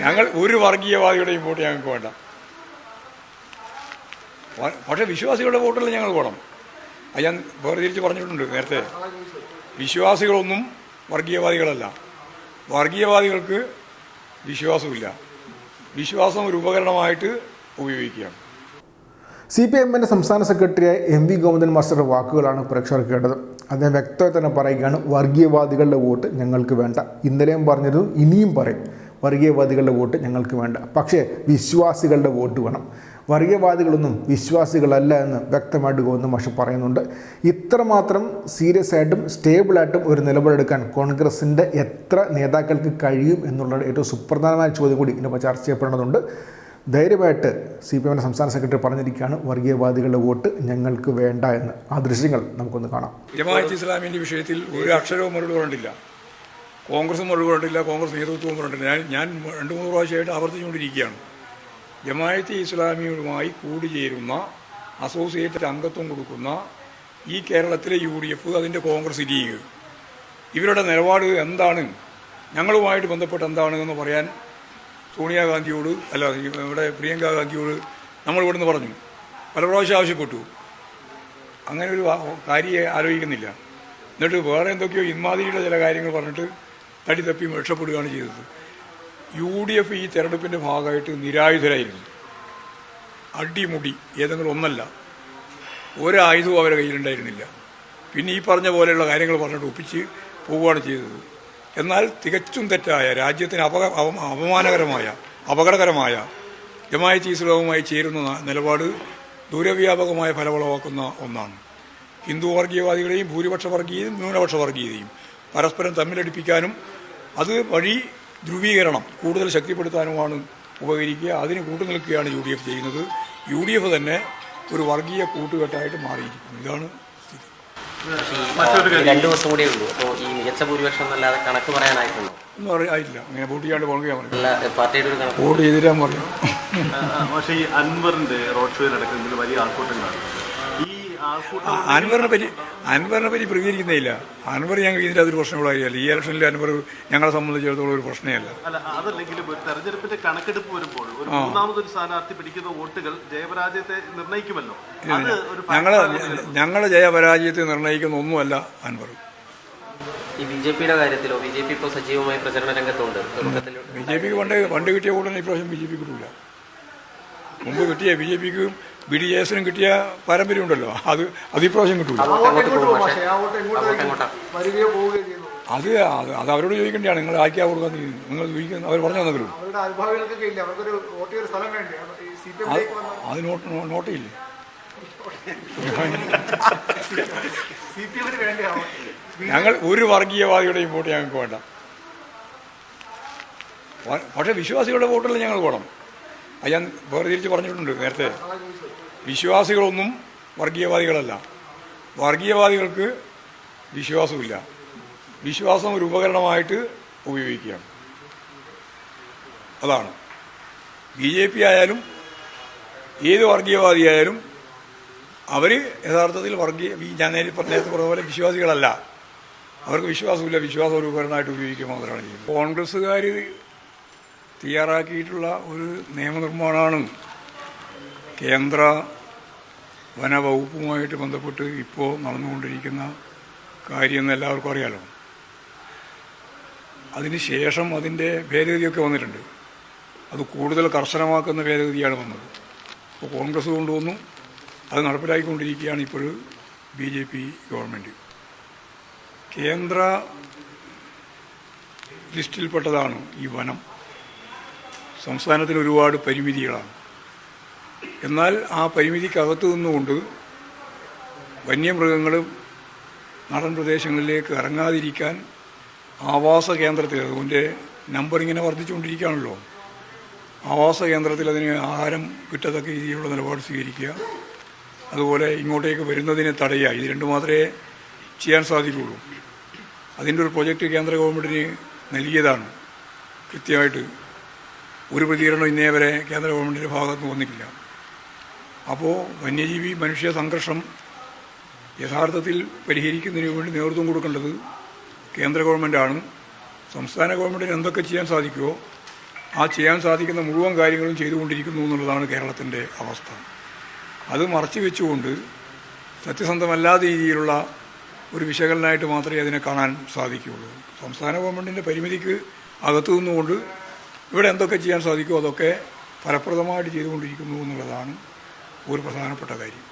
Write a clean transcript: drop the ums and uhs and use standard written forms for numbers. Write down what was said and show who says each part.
Speaker 1: ഞങ്ങൾ ഒരു വർഗീയവാദിയുടെയും വോട്ട് ഞങ്ങൾക്ക് വേണ്ട. പക്ഷേ വിശ്വാസികളുടെ വോട്ടല്ല ഞങ്ങൾ വേണം. അത് ഞാൻ വേർതിരിച്ച് പറഞ്ഞിട്ടുണ്ട് നേരത്തെ. വിശ്വാസികളൊന്നും വർഗീയവാദികളല്ല. വർഗീയവാദികൾക്ക് വിശ്വാസമില്ല. വിശ്വാസം ഒരു ഉപകരണമായിട്ട് ഉപയോഗിക്കുകയാണ്.
Speaker 2: CPM-ന്റെ സംസ്ഥാന സെക്രട്ടറിയായ MV ഗോവിന്ദൻ മാസ്റ്ററുടെ വാക്കുകളാണ് പ്രേക്ഷകർ കേട്ടത്. അദ്ദേഹം വ്യക്തമായി തന്നെ പറയുകയാണ്, വർഗീയവാദികളുടെ വോട്ട് ഞങ്ങൾക്ക് വേണ്ട. ഇന്നലെയും പറഞ്ഞിരുന്നു, ഇനിയും പറയും, വർഗീയവാദികളുടെ വോട്ട് ഞങ്ങൾക്ക് വേണ്ട. പക്ഷേ വിശ്വാസികളുടെ വോട്ട് വേണം. വർഗീയവാദികളൊന്നും വിശ്വാസികളല്ല എന്ന് വ്യക്തമായിട്ട് ഗോവിന്ദൻ മാസ്റ്റർ പറയുന്നുണ്ട്. ഇത്രമാത്രം സീരിയസ് ആയിട്ടും സ്റ്റേബിളായിട്ടും ഒരു നിലപാടെടുക്കാൻ കോൺഗ്രസിൻ്റെ എത്ര നേതാക്കൾക്ക് കഴിയും എന്നുള്ള ഏറ്റവും സുപ്രധാനമായ ചോദ്യം കൂടി ഇതിനൊപ്പം ചർച്ച ചെയ്യപ്പെടേണ്ടതുണ്ട്. ധൈര്യമായിട്ട് CPM-ന്റെ സംസ്ഥാന സെക്രട്ടറി പറഞ്ഞിരിക്കുകയാണ്, വർഗീയവാദികളുടെ വോട്ട് ഞങ്ങൾക്ക് വേണ്ട എന്ന്. ആ ദൃശ്യങ്ങൾ നമുക്കൊന്ന് കാണാം.
Speaker 1: ജമാഅത്ത് ഇസ്ലാമിൻ്റെ വിഷയത്തിൽ ഒരു അക്ഷരവും മറുപടി പറഞ്ഞിട്ടില്ല. കോൺഗ്രസും മറുപടി പറഞ്ഞിട്ടില്ല, കോൺഗ്രസ് നേതൃത്വവും പറഞ്ഞിട്ടില്ല. ഞാൻ 2-3 പ്രാവശ്യമായിട്ട് ആവർത്തിച്ചുകൊണ്ടിരിക്കുകയാണ്. ജമാഅത്ത് ഇസ്ലാമിയുമായി കൂടിച്ചേരുന്ന അസോസിയേറ്റഡ് അംഗത്വം കൊടുക്കുന്ന ഈ കേരളത്തിലെ UDF, അതിൻ്റെ കോൺഗ്രസ് ലീഗ്, ഇവരുടെ നിലപാട് എന്താണ്, ഞങ്ങളുമായിട്ട് ബന്ധപ്പെട്ട് എന്താണെന്ന് പറയാൻ സോണിയാഗാന്ധിയോട് അല്ല ഇവിടെ പ്രിയങ്ക ഗാന്ധിയോട് നമ്മൾ ഇവിടുന്ന് പറഞ്ഞു, പല പ്രാവശ്യം ആവശ്യപ്പെട്ടു. അങ്ങനെ ഒരു കാര്യം ആലോചിക്കുന്നില്ല. എന്നിട്ട് വേറെ എന്തൊക്കെയോ ഇമാതിരിയുടെ ചില കാര്യങ്ങൾ പറഞ്ഞിട്ട് തട്ടി രക്ഷപ്പെടുകയാണ് ചെയ്തത്. UDF ഈ തെരഞ്ഞെടുപ്പിൻ്റെ ഭാഗമായിട്ട് നിരായുധരായിരുന്നു. അടിമുടി ഏതെങ്കിലും ഒന്നല്ല, ഒരായുധവും അവരുടെ കയ്യിലുണ്ടായിരുന്നില്ല. പിന്നെ ഈ പറഞ്ഞ പോലെയുള്ള കാര്യങ്ങൾ പറഞ്ഞിട്ട് ഒപ്പിച്ച് പോവുകയാണ് ചെയ്തത്. എന്നാൽ തികച്ചും തെറ്റായ, രാജ്യത്തിന് അപകടകരമായ ജമാഅത്ത് ഇസ്ലാമുമായി ചേരുന്ന നിലപാട് ദൂരവ്യാപകമായ ഫലമുളവാക്കുന്ന ഒന്നാണ്. ഹിന്ദു വർഗീയവാദികളെയും ഭൂരിപക്ഷ വർഗീയതയും ന്യൂനപക്ഷ വർഗീയതയും പരസ്പരം തമ്മിലടിപ്പിക്കാനും അത് വഴി ധ്രുവീകരണം കൂടുതൽ ശക്തിപ്പെടുത്താനുമാണ് ഉപകരിക്കുക. അതിന് കൂട്ടുനിൽക്കുകയാണ് UDF ചെയ്യുന്നത്. UDF തന്നെ ഒരു വർഗീയ കൂട്ടുകെട്ടായിട്ട് മാറിയിരിക്കുന്നു. ഇതാണ് സ്ഥിതി.
Speaker 3: 2 ദിവസം കൂടിയേ ഉള്ളൂ. അപ്പോൾ ഈ മികച്ച ഭൂരിപക്ഷം എന്നല്ലാതെ കണക്ക് പറയാനായിട്ടുണ്ടോ?
Speaker 1: ഒന്നും ആയില്ല. അങ്ങനെ വോട്ട് ചെയ്യാണ്ട് പോകാൻ പറയും,
Speaker 3: പാർട്ടിയുടെ ഒരു കണക്ക്
Speaker 1: വോട്ട് ചെയ്തിരാൻ പറയും.
Speaker 4: പക്ഷേ ഈ അൻവറിന്റെ റോഡ് ഷോയിൽ നടക്കുന്നതിൽ വലിയ ആൾക്കൂട്ടങ്ങളാണ്. ഈ
Speaker 1: അൻവറിനെ പറ്റി പ്രതികരിക്കുന്നില്ല. അൻവർ ഞങ്ങൾ ഇതിൻ്റെ അതൊരു പ്രശ്നമുള്ളതല്ല. ഈ ഇലക്ഷനിൽ അൻവർ ഞങ്ങളെ സംബന്ധിച്ചിടത്തോളം ഒരു പ്രശ്നമേ അല്ല.
Speaker 4: അതല്ലെങ്കിലും ഒരു തെരഞ്ഞെടുപ്പിന്റെ കണക്കെടുപ്പ് വരുമ്പോൾ ഒരു മൂന്നാമതൊരു സ്ഥാനാർത്ഥി പിടിക്കുന്ന വോട്ടുകൾ ജയപരാജയത്തെ നിർണ്ണയിക്കുമല്ലോ.
Speaker 1: ഞങ്ങളെ ജയപരാജയത്തെ നിർണ്ണയിക്കുന്ന ഒന്നുമല്ല അൻവർ.
Speaker 3: ഈ BJP-യുടെ കാര്യത്തിലോ? BJP ഇപ്പോൾ സജീവമായി പ്രചരണ രംഗത്തുണ്ട്.
Speaker 1: BJPക്ക് പണ്ട് കിട്ടിയ വോട്ടിന് ഇപ്രാവശ്യം BJP കിട്ടൂല. മുമ്പ് കിട്ടിയ BJPക്ക് BDS-നും കിട്ടിയ പാരമ്പര്യം ഉണ്ടല്ലോ, അത് ഇപ്രാവശ്യം കിട്ടൂല. അത് അവരോട് ചോദിക്കേണ്ടതാണ്. നിങ്ങൾ ആക്കിയാ കൊടുക്കാൻ നിങ്ങൾ ചോദിക്കുന്ന അവർ പറഞ്ഞു തന്നെങ്കിലും അത് നോട്ടില്ലേ. ഞങ്ങൾ ഒരു വർഗീയവാദിയുടെയും വോട്ട് ഞങ്ങൾക്ക് വേണ്ട. പക്ഷേ വിശ്വാസികളുടെ വോട്ടല്ല ഞങ്ങൾ വേണം. അത് ഞാൻ വേർതിരിച്ച് പറഞ്ഞിട്ടുണ്ട് നേരത്തെ. വിശ്വാസികളൊന്നും വർഗീയവാദികളല്ല. വർഗീയവാദികൾക്ക് വിശ്വാസമില്ല. വിശ്വാസം ഒരു ഉപകരണമായിട്ട് ഉപയോഗിക്കുകയാണ്. അതാണ്. BJP ആയാലും ഏത് വർഗീയവാദിയായാലും അവർ യഥാർത്ഥത്തിൽ ഞാൻ നേരത്തെ പറഞ്ഞ പോലെ വിശ്വാസികളല്ല. അവർക്ക് വിശ്വാസമില്ല. വിശ്വാസം ഒരു ഉപകരണമായിട്ട് ഉപയോഗിക്കുക മാത്രമാണ് ചെയ്യുന്നത്. കോൺഗ്രസ്സുകാർ തയ്യാറാക്കിയിട്ടുള്ള ഒരു നിയമനിർമ്മാണമാണ് കേന്ദ്ര വനവകുപ്പുമായിട്ട് ബന്ധപ്പെട്ട് ഇപ്പോൾ നടന്നുകൊണ്ടിരിക്കുന്ന കാര്യമെന്ന് എല്ലാവർക്കും അറിയാലോ. അതിന് ശേഷം അതിൻ്റെ ഭേദഗതിയൊക്കെ വന്നിട്ടുണ്ട്. അത് കൂടുതൽ കർശനമാക്കുന്ന ഭേദഗതിയാണ് വന്നത്. അപ്പോൾ കോൺഗ്രസ് കൊണ്ടുവന്നു, അത് നടപ്പിലാക്കിക്കൊണ്ടിരിക്കുകയാണ് ഇപ്പോൾ BJP ഗവൺമെൻറ്. കേന്ദ്ര ലിസ്റ്റിൽപ്പെട്ടതാണ് ഈ വനം. സംസ്ഥാനത്തിന് ഒരുപാട് പരിമിതികളാണ്. എന്നാൽ ആ പരിമിതിക്കകത്ത് നിന്നുകൊണ്ട് വന്യമൃഗങ്ങളും നാടൻ പ്രദേശങ്ങളിലേക്ക് ഇറങ്ങാതിരിക്കാൻ ആവാസ കേന്ദ്രത്തിൽ, അതിൻ്റെ നമ്പർ ഇങ്ങനെ വർദ്ധിച്ചുകൊണ്ടിരിക്കുകയാണല്ലോ, ആവാസ കേന്ദ്രത്തിൽ അതിന് ആഹാരം കിട്ടത്തക്ക രീതിയിലുള്ള നിലപാട് സ്വീകരിക്കുക. അതുപോലെ ഇങ്ങോട്ടേക്ക് വരുന്നതിനെ തടയുക. ഇത് രണ്ടു മാത്രമേ ചെയ്യാൻ സാധിക്കുകയുള്ളൂ. അതിൻ്റെ ഒരു പ്രൊജക്റ്റ് കേന്ദ്ര ഗവൺമെൻറ്റിന് നൽകിയതാണ്. കൃത്യമായിട്ട് ഒരു പ്രതികരണം ഇന്നേ വരെ കേന്ദ്ര ഗവൺമെൻറ്റിൻ്റെ ഭാഗത്ത് വന്നിട്ടില്ല. അപ്പോൾ വന്യജീവി മനുഷ്യ സംഘർഷം യഥാർത്ഥത്തിൽ പരിഹരിക്കുന്നതിന് വേണ്ടി നേതൃത്വം കൊടുക്കേണ്ടത് കേന്ദ്ര ഗവൺമെൻറ്റാണ്. സംസ്ഥാന ഗവൺമെൻറ്റിന് എന്തൊക്കെ ചെയ്യാൻ സാധിക്കുമോ ആ ചെയ്യാൻ സാധിക്കുന്ന മുഴുവൻ കാര്യങ്ങളും ചെയ്തുകൊണ്ടിരിക്കുന്നു എന്നുള്ളതാണ് കേരളത്തിൻ്റെ അവസ്ഥ. അത് മറച്ചു വെച്ചുകൊണ്ട് സത്യസന്ധമല്ലാത്ത രീതിയിലുള്ള ഒരു വിശകലനമായിട്ട് മാത്രമേ അതിനെ കാണാൻ സാധിക്കുകയുള്ളൂ. സംസ്ഥാന ഗവൺമെൻറ്റിൻ്റെ പരിമിതിക്ക് അകത്തു നിന്നുകൊണ്ട് ഇവിടെ എന്തൊക്കെ ചെയ്യാൻ സാധിക്കുമോ അതൊക്കെ ഫലപ്രദമായിട്ട് ചെയ്തുകൊണ്ടിരിക്കുന്നു എന്നുള്ളതാണ് ഒരു പ്രധാനപ്പെട്ട കാര്യം.